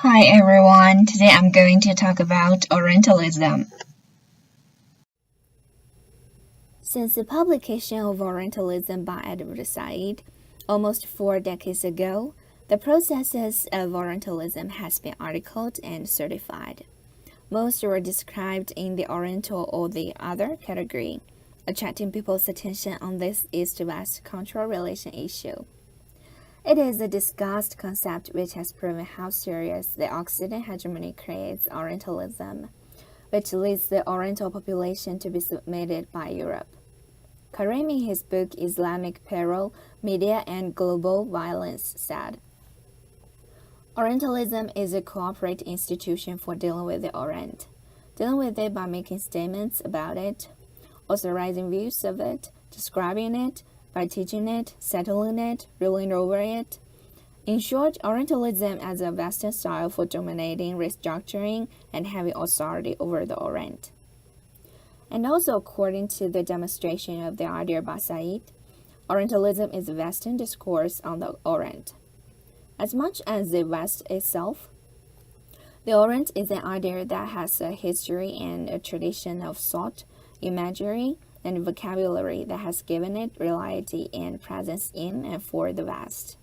Hi everyone, today I'm going to talk about Orientalism. Since the publication of Orientalism by Edward Said almost 4 decades ago, the processes of Orientalism has been articled and certified. Most were described in the Oriental or the other category, attracting people's attention on this East-West cultural relation issue. It is a discussed concept which has proven how serious the Occident hegemony creates Orientalism, which leads the Oriental population to be submitted by Europe. Karim, in his book Islamic Peril, Media and Global Violence, said, Orientalism is a corporate institution for dealing with the Orient, dealing with it by making statements about it, authorizing views of it, describing it, by teaching it, settling it, ruling over it. In short, Orientalism as a Western style for dominating, restructuring, and having authority over the Orient. And also, according to the demonstration of the idea by Said, Orientalism is a Western discourse on the Orient. As much as the West itself, the Orient is an idea that has a history and a tradition of thought, imagery, and vocabulary that has given it reality and presence in and for the West.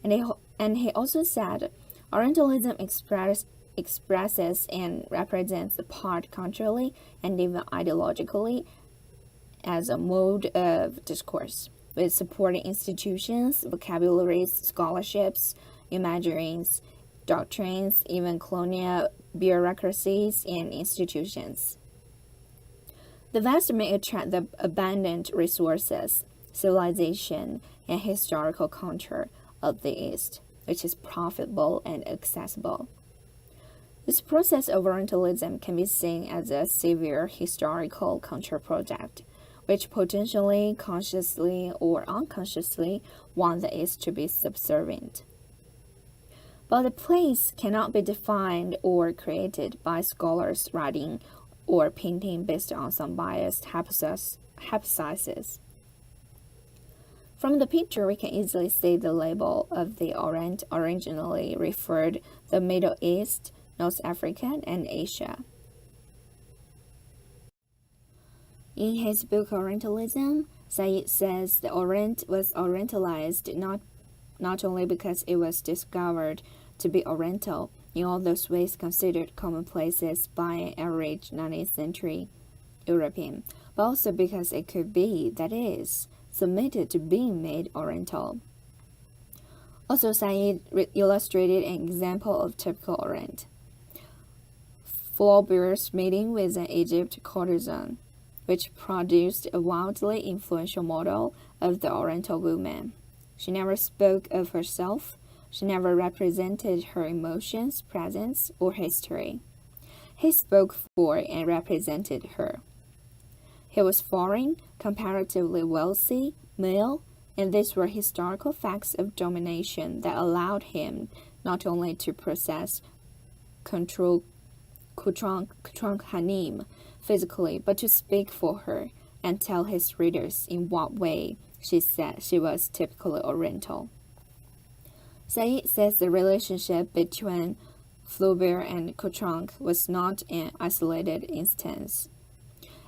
And he also said, Orientalism expresses and represents the part culturally and even ideologically as a mode of discourse, with supporting institutions, vocabularies, scholarships, imageries, doctrines, even colonial bureaucracies and institutions. The West may attract the abundant resources, civilization, and historical culture of the East, which is profitable and accessible. This process of Orientalism can be seen as a severe historical culture project, which potentially, consciously or unconsciously, wants the East to be subservient. But the place cannot be defined or created by scholars writing or painting based on some biased hypothesis. From the picture, we can easily see the label of the Orient originally referred the Middle East, North Africa, and Asia. In his book Orientalism, Said says the Orient was Orientalized not only because it was discovered to be Oriental in all those ways considered commonplaces by an average 19th century European, but also because it could be, that is, submitted to being made Oriental. Also, Said illustrated an example of typical Orient. Flaubert's meeting with an Egypt courtesan, which produced a wildly influential model of the Oriental woman. She never spoke of herself. She never represented her emotions, presence, or history. He spoke for and represented her. He was foreign, comparatively wealthy, male, and these were historical facts of domination that allowed him not only to possess, control Hanim physically, but to speak for her and tell his readers in what way she said she was typically Oriental. Said says the relationship between Flaubert and Courtranc was not an isolated instance.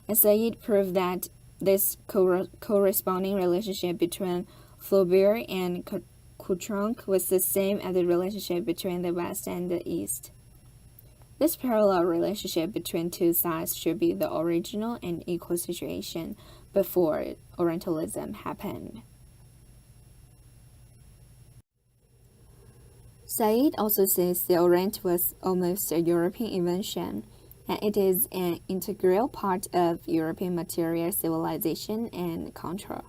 And Said proved that this corresponding relationship between Flaubert and Courtranc was the same as the relationship between the West and the East. This parallel relationship between two sides should be the original and equal situation before Orientalism happened. Said also says the Orient was almost a European invention, and it is an integral part of European material civilization and culture.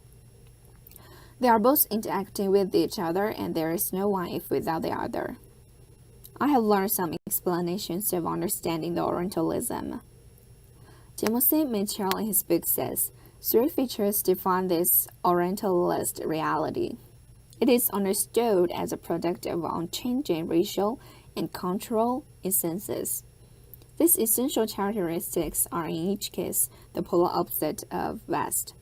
They are both interacting with each other, and there is no one if without the other. I have learned some explanations of understanding the Orientalism. Timothy Mitchell in his book says, 3 features define this Orientalist reality. It is understood as a product of unchanging racial and cultural essences. These essential characteristics are in each case the polar opposite of West: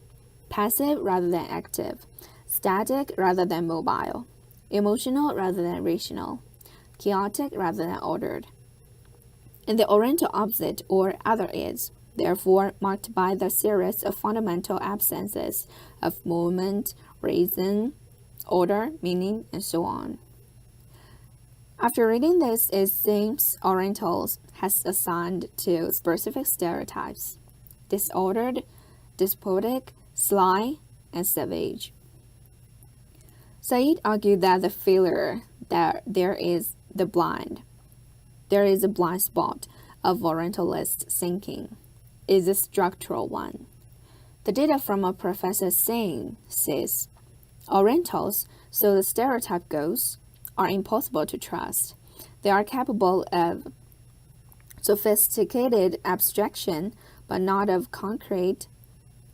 passive rather than active, static rather than mobile, emotional rather than rational, chaotic rather than ordered. And the Oriental opposite, or other, is, therefore, marked by the series of fundamental absences of movement, reason, order, meaning, and so on. After reading this, it seems Orientals has assigned two specific stereotypes: disordered, despotic, sly, and savage. Said argued that the failure that there is a blind spot of Orientalist thinking is a structural one. The data from a Professor Singh says Orientals, so the stereotype goes, are impossible to trust. They are capable of sophisticated abstraction, but not of concrete,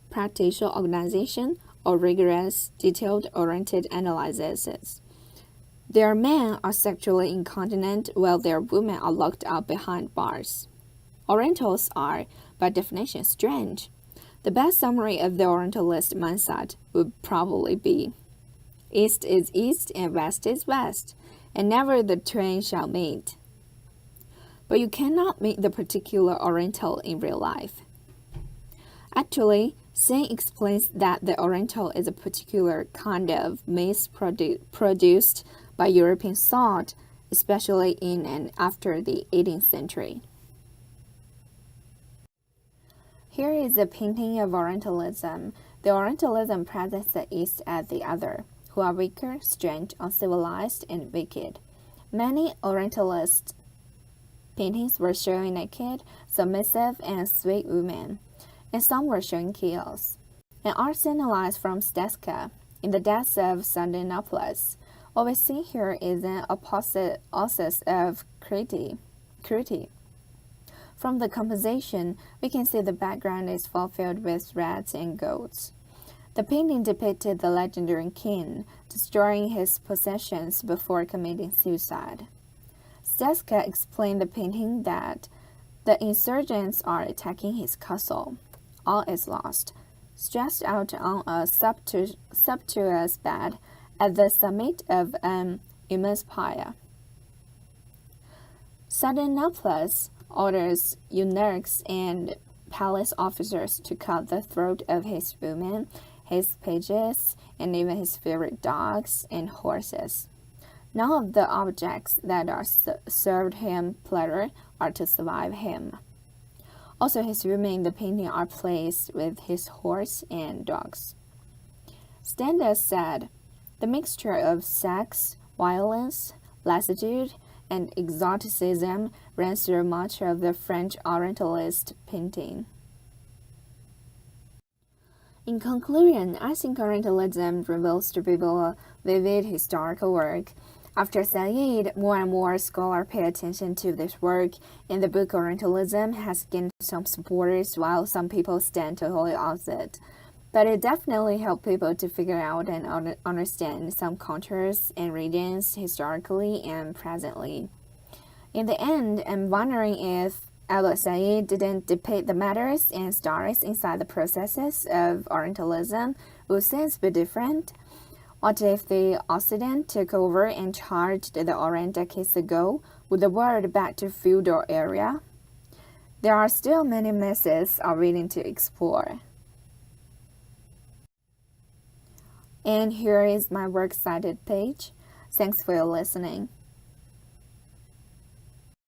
practical organization or rigorous, detailed-oriented analysis. Their men are sexually incontinent while their women are locked up behind bars. Orientals are, by definition, strange. The best summary of the Orientalist mindset would probably be: East is east and west is west, and never the twain shall meet. But you cannot meet the particular Oriental in real life. Actually, Singh explains that the Oriental is a particular kind of myth produced by European thought, especially in and after the 18th century. Here is a painting of Orientalism. The Orientalism presents the East as the other, who are weaker, strange, uncivilized, and wicked. Many Orientalist paintings were showing naked, submissive, and sweet women, and some were showing chaos. An art analyzed from Steska, in the depths of Sardinopolis. What we see here is an process of cruelty. From the composition, we can see the background is fulfilled with reds and golds. The painting depicted the legendary king destroying his possessions before committing suicide. Steska explained the painting that the insurgents are attacking his castle. All is lost. Stretched out on a sumptuous bed at the summit of an immense pyre, Sardinopolis orders eunuchs and palace officers to cut the throat of his women, his pages, and even his favorite dogs and horses. None of the objects that are served him pleasure are to survive him. Also, his women in the painting are placed with his horse and dogs. Stendhal said, the mixture of sex, violence, lassitude, and exoticism runs through much of the French Orientalist painting. In conclusion, I think Orientalism reveals to people a vivid historical work. After Said, more and more scholars pay attention to this work, and the book Orientalism has gained some supporters while some people stand totally opposite. But it definitely helped people to figure out and understand some cultures and regions historically and presently. In the end, I'm wondering if Al-Said didn't depict the matters and stories inside the processes of Orientalism, would things be different? What if the Occident took over and charged the Orient decades ago? Would the world back to feudal era? There are still many messes awaiting to explore. And here is my works cited page. Thanks for your listening.